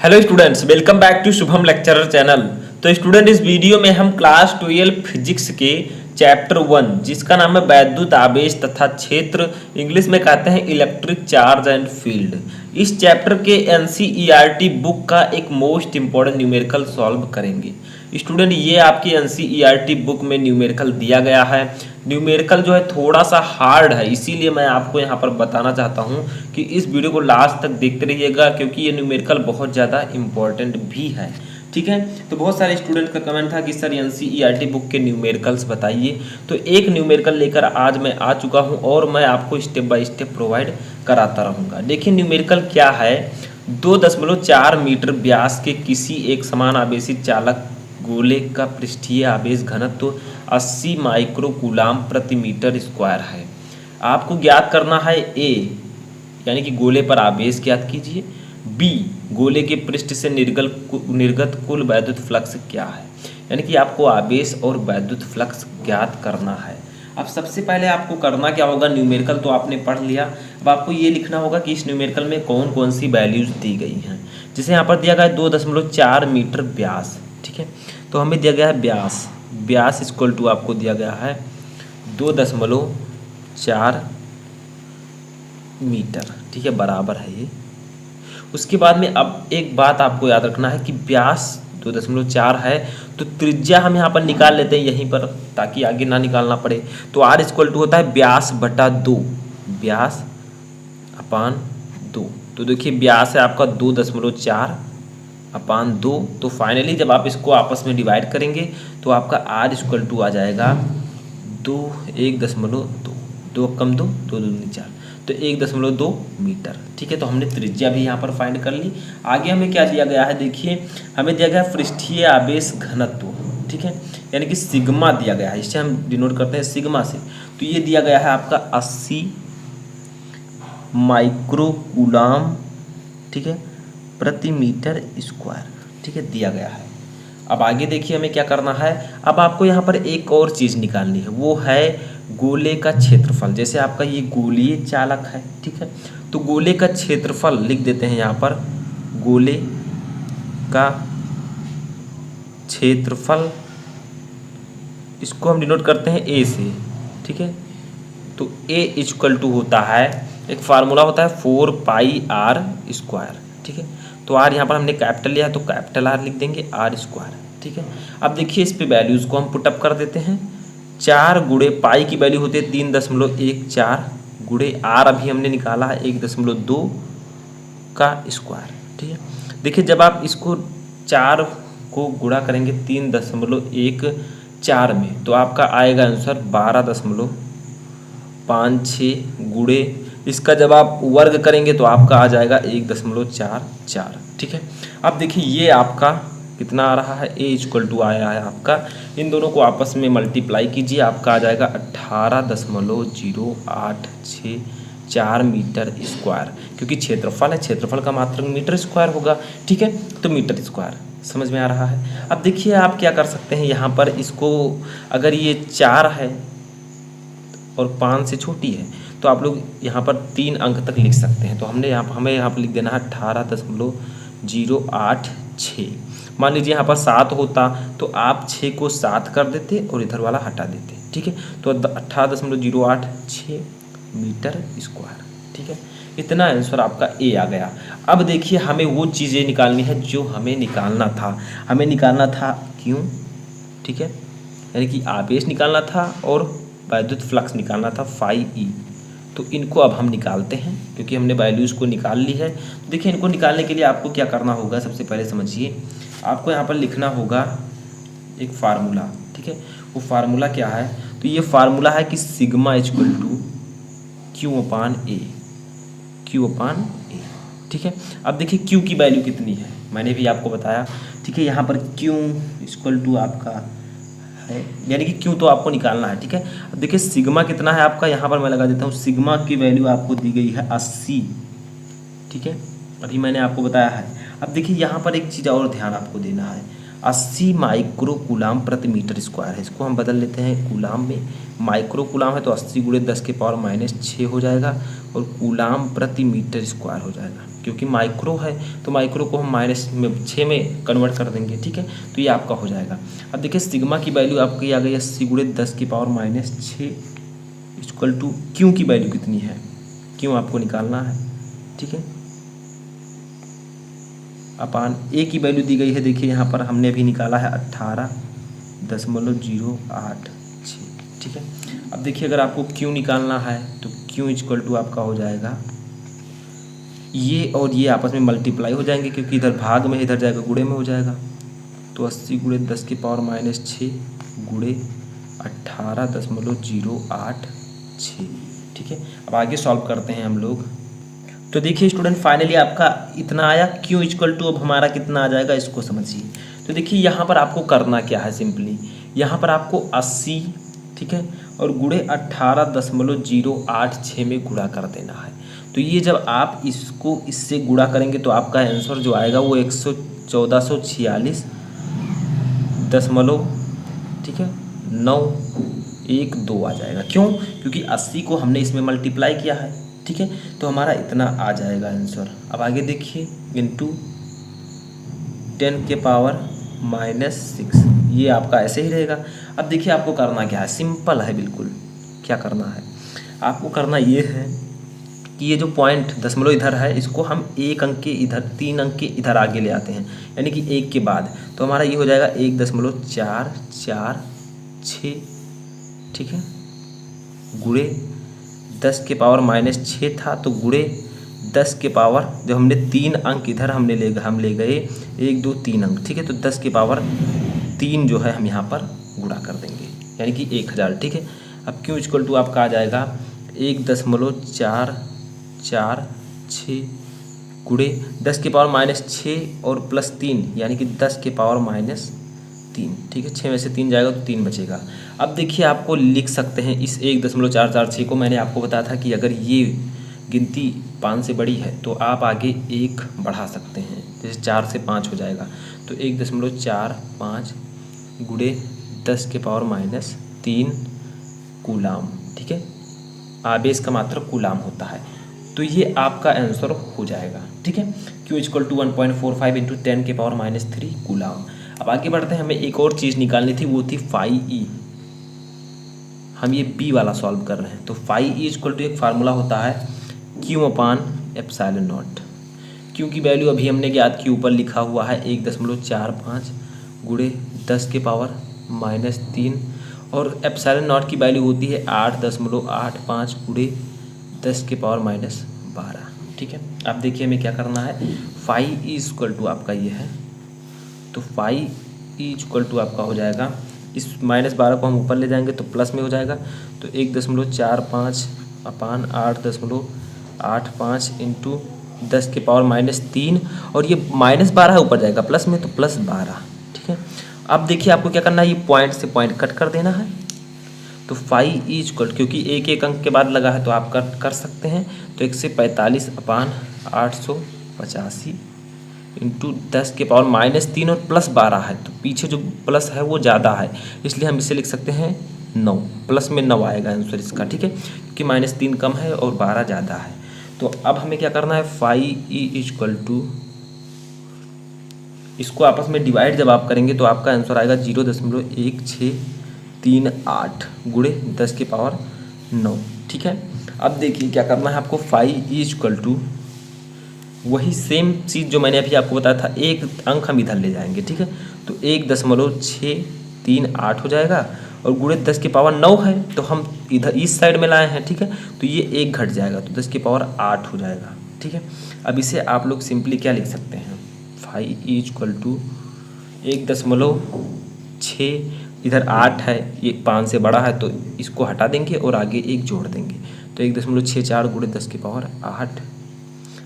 Hello students, welcome back to Shubham lecturer channel. तो student, इस video में हम क्लास 12 फिजिक्स के चैप्टर 1 जिसका नाम है वैद्युत आवेश तथा क्षेत्र, इंग्लिश में कहते हैं इलेक्ट्रिक चार्ज एंड फील्ड, इस चैप्टर के एनसीईआरटी बुक का एक मोस्ट इंपॉर्टेंट न्यूमेरिकल सॉल्व करेंगे। स्टूडेंट, ये आपकी एनसीईआरटी बुक में न्यूमेरिकल दिया गया है। न्यूमेरिकल जो है थोड़ा सा हार्ड है, इसीलिए मैं आपको यहाँ पर बताना चाहता हूँ कि इस वीडियो को लास्ट तक देखते रहिएगा, क्योंकि ये न्यूमेरिकल बहुत ज़्यादा इम्पोर्टेंट भी है। ठीक है, तो बहुत सारे स्टूडेंट का कमेंट था कि सर एनसीईआरटी बुक के न्यूमेरिकल्स बताइए। तो एक न्यूमेरिकल लेकर आज मैं आ चुका हूँ और मैं आपको स्टेप बाय स्टेप प्रोवाइड कराता रहूँगा। देखिए न्यूमेरिकल क्या है। 2.4 मीटर व्यास के किसी एक समान आवेशित चालक गोले का पृष्ठीय आवेश घनत्व 80 माइक्रो कूलाम प्रति मीटर स्क्वायर है। आपको ज्ञात करना है ए यानी कि गोले पर आवेश ज्ञात कीजिए, बी गोले के पृष्ठ से निर्गत कुल वैद्युत फ्लक्स क्या है, यानी कि आपको आवेश और वैद्युत फ्लक्स ज्ञात करना है। अब सबसे पहले आपको करना क्या होगा, न्यूमेरिकल तो आपने पढ़ लिया, अब आपको ये लिखना होगा कि इस न्यूमेरिकल में कौन कौन सी वैल्यूज दी गई हैं। जैसे यहाँ पर दिया गया है 2.4 मीटर व्यास, ठीक है, तो हमें दिया गया है व्यास इक्वल टू आपको दिया गया है 2.4 मीटर, ठीक है, बराबर है ये। उसके बाद में अब एक बात आपको याद रखना है कि व्यास 2.4 है, तो त्रिज्या हम यहाँ पर निकाल लेते हैं यहीं पर, ताकि आगे ना निकालना पड़े। तो आर इक्वल टू होता है व्यास बटा 2, व्यास अपान 2। तो देखिए व्यास है आपका 2.4 अपान 2। तो फाइनली जब आप इसको आपस में डिवाइड करेंगे तो आपका आर इक्वल टू आ जाएगा 1.2, 2 कम 2, 2 दूनी 4, तो 1.2 मीटर। ठीक है, तो हमने त्रिज्या भी यहाँ पर फाइंड कर ली। आगे हमें क्या दिया गया है, देखिए हमें दिया गया है पृष्ठीय आवेश घनत्व, ठीक है, यानी कि सिग्मा दिया गया है, इससे हम डिनोट करते हैं सिग्मा से। तो ये दिया गया है आपका 80 माइक्रो कूलाम, ठीक है, प्रति मीटर स्क्वायर, ठीक है, दिया गया है। अब आगे देखिए हमें क्या करना है। अब आपको यहाँ पर एक और चीज़ निकालनी है, वो है गोले का क्षेत्रफल। जैसे आपका ये गोलीय चालक है, ठीक है, तो गोले का क्षेत्रफल लिख देते हैं यहाँ पर, गोले का क्षेत्रफल, इसको हम डिनोट करते हैं ए से, ठीक है। तो ए इक्वल टू होता है, एक फार्मूला होता है 4πr स्क्वायर, ठीक है। तो आर यहाँ पर हमने कैपिटल लिया तो कैपिटल आर लिख देंगे, आर स्क्वायर, ठीक है। अब देखिए इस पे वैल्यूज़ को हम पुटअप कर देते हैं। 4 गुणे पाई की वैल्यू होती है 3.14 गुणे आर अभी हमने निकाला है 1.2 का स्क्वायर, ठीक है। देखिए जब आप इसको 4 को गुणा करेंगे 3.14 में, तो आपका आएगा आंसर 12.56 गुणे इसका जब आप वर्ग करेंगे तो आपका आ जाएगा 1.44, ठीक है। अब देखिए ये आपका कितना आ रहा है, ए इक्वल टू आया है आपका, इन दोनों को आपस में मल्टीप्लाई कीजिए, आपका आ जाएगा 18.0864 मीटर स्क्वायर, क्योंकि क्षेत्रफल है, क्षेत्रफल का मात्रक मीटर स्क्वायर होगा, ठीक है, तो मीटर स्क्वायर समझ में आ रहा है। अब देखिए आप क्या कर सकते हैं, यहाँ पर इसको अगर ये 4 है और 5 से छोटी है तो आप लोग यहाँ पर 3 अंक तक लिख सकते हैं। तो हमें यहाँ पर लिख देना है 18.086। मान लीजिए यहाँ पर 7 होता तो आप 6 को 7 कर देते और इधर वाला हटा देते, ठीक है। तो 18.086 मीटर स्क्वायर, ठीक है, इतना आंसर आपका ए आ गया। अब देखिए हमें वो चीज़ें निकालनी है जो हमें निकालना था। हमें निकालना था क्यों, ठीक है, यानी कि आवेश निकालना था और वैद्युत फ्लक्स निकालना था φe। तो इनको अब हम निकालते हैं, क्योंकि हमने वैल्यूज़ को निकाल ली है। तो देखिए इनको निकालने के लिए आपको क्या करना होगा, सबसे पहले समझिए, आपको यहाँ पर लिखना होगा एक फार्मूला, ठीक है। वो फार्मूला क्या है, तो ये फार्मूला है कि सिग्मा इक्वल टू क्यू अपान ए, ठीक है। अब देखिए क्यू की वैल्यू कितनी है, मैंने भी आपको बताया, ठीक है। यहाँ पर क्यू इक्वल टू आपका है, यानी कि क्यू तो आपको निकालना है, ठीक है। अब देखिए सिग्मा कितना है आपका, यहाँ पर मैं लगा देता हूँ, सिग्मा की वैल्यू आपको दी गई है 80, ठीक है, अभी मैंने आपको बताया है। अब देखिए यहाँ पर एक चीज़ और ध्यान आपको देना है, 80 माइक्रो कूलाम प्रति मीटर स्क्वायर है, इसको हम बदल लेते हैं कूलाम में। माइक्रो कूलाम है तो 80 गुणे 10 के पावर -6 हो जाएगा और कूलाम प्रति मीटर स्क्वायर हो जाएगा, क्योंकि माइक्रो है तो माइक्रो को हम माइनस में 6 में कन्वर्ट कर देंगे, ठीक है। तो ये आपका हो जाएगा। अब देखिए सिग्मा की वैल्यू आपकी आ गई 80 गुणे 10⁻⁻6 इक्वल टू क्यू की वैल्यू कितनी है, क्यू आपको निकालना है, ठीक है। अपान ए की वैल्यू दी गई है, देखिए यहाँ पर हमने अभी निकाला है 18.086, ठीक है। अब देखिए अगर आपको क्यू निकालना है तो क्यू इक्वल टू आपका हो जाएगा, ये और ये आपस में मल्टीप्लाई हो जाएंगे क्योंकि इधर भाग में इधर जाएगा गुणे में हो जाएगा। तो 80 गुणे 10⁻⁻6 गुणे 18.086, ठीक है। अब आगे सॉल्व करते हैं हम लोग। तो देखिए स्टूडेंट फाइनली आपका इतना आया, क्यू इक्वल टू अब हमारा कितना आ जाएगा इसको समझिए। तो देखिए यहाँ पर आपको करना क्या है, सिंपली यहाँ पर आपको 80, ठीक है, और गुणे 18.086 में गुणा कर देना है। तो ये जब आप इसको इससे गुणा करेंगे तो आपका आंसर जो आएगा वो 1446 दशमलव, ठीक है, 912 आ जाएगा। क्यों? क्योंकि 80 को हमने इसमें मल्टीप्लाई किया है, ठीक है। तो हमारा इतना आ जाएगा आंसर। अब आगे देखिए इंटू 10⁻⁻6, ये आपका ऐसे ही रहेगा। अब देखिए आपको करना क्या है, सिंपल है बिल्कुल। क्या करना है आपको, करना ये है कि ये जो पॉइंट दशमलव इधर है इसको हम 1 अंक के इधर 3 अंक के इधर आगे ले आते हैं, यानी कि 1 के बाद। तो हमारा ये हो जाएगा 1.446, ठीक है, गुणे 10⁻⁻6 था तो गुणे 10 के पावर, जब हमने 3 अंक इधर हम ले गए 1 2 3 अंक, ठीक है। तो 10⁻3 जो है हम यहाँ पर गुणा कर देंगे, यानी कि 1000, ठीक है। अब क्यू इक्वल टू आपका आ जाएगा 1.446 गुणे 10⁻⁻6 और प्लस 3 यानी कि 10⁻⁻3, ठीक है। 6 में से 3 जाएगा तो 3 बचेगा। अब देखिए आपको लिख सकते हैं इस 1.446 को, मैंने आपको बताया था कि अगर ये गिनती 5 से बड़ी है तो आप आगे 1 बढ़ा सकते हैं, जैसे 4 से 5 हो जाएगा। तो 1.45 गुणे 10⁻⁻3 कूलाम, ठीक है। आवेश का मात्रा कूलाम होता है। तो ये आपका आंसर हो जाएगा, ठीक है। Q equal to 1.45 into 10⁻⁻3 coulomb. अब आगे बढ़ते हैं, हमें एक और चीज़ निकालनी थी, वो थी फाई ई। हम ये बी वाला सॉल्व कर रहे हैं। तो फाई ई इक्वल टू एक फार्मूला होता है Q/ε0। क्यू की वैल्यू अभी हमने ज्ञात की, ऊपर लिखा हुआ है 1.45 गुणे 10⁻⁻3 और ε0 की वैल्यू होती है 8.85 गुणे 10⁻⁻12, ठीक है। अब देखिए हमें क्या करना है, फाई ई इक्वल टू आपका ये है। तो फाई ई इक्वल टू आपका हो जाएगा, इस -12 को हम ऊपर ले जाएंगे तो प्लस में हो जाएगा। तो 1.45 अपान 8.85 इंटू 10⁻⁻3 और ये -12 ऊपर जाएगा प्लस में तो +12, ठीक है। अब देखिए आपको क्या करना है, ये पॉइंट से पॉइंट कट कर देना है। तो फाई ई इक्वल, क्योंकि एक अंक के बाद लगा है तो आप कट कर सकते हैं। तो 145 अपान 885 इंटू 10⁻⁻3 और +12 है, तो पीछे जो प्लस है वो ज़्यादा है, इसलिए हम इसे लिख सकते हैं 9, प्लस में 9 आएगा आंसर इसका, ठीक है, क्योंकि -3 कम है और 12 ज़्यादा है। तो अब हमें क्या करना है, फाई ई इक्वल टू, इसको आपस में डिवाइड जब आप करेंगे तो आपका आंसर आएगा 0.1638 गुणे 10⁻9, ठीक है। अब देखिए क्या करना है आपको, फाई ई इक्वल टू वही सेम चीज़ जो मैंने अभी आपको बताया था, एक अंक हम इधर ले जाएंगे, ठीक है। तो 1.638 हो जाएगा और गुणे 10⁻9 है तो हम इधर इस साइड में लाए हैं, ठीक है। तो ये 1 घट जाएगा तो 10⁻8 हो जाएगा, ठीक है। अब इसे आप लोग सिंपली क्या लिख सकते हैं, फाई ई इक्वल टू 1.6, इधर 8 है, ये 5 से बड़ा है तो इसको हटा देंगे और आगे 1 जोड़ देंगे। तो 1.64 गुणे 10⁻8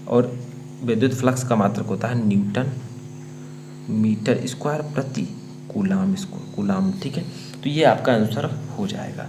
और विद्युत फ्लक्स का मात्रक होता है न्यूटन मीटर स्क्वायर प्रति कूलाम, इसको कूलाम, ठीक है। तो ये आपका आंसर हो जाएगा।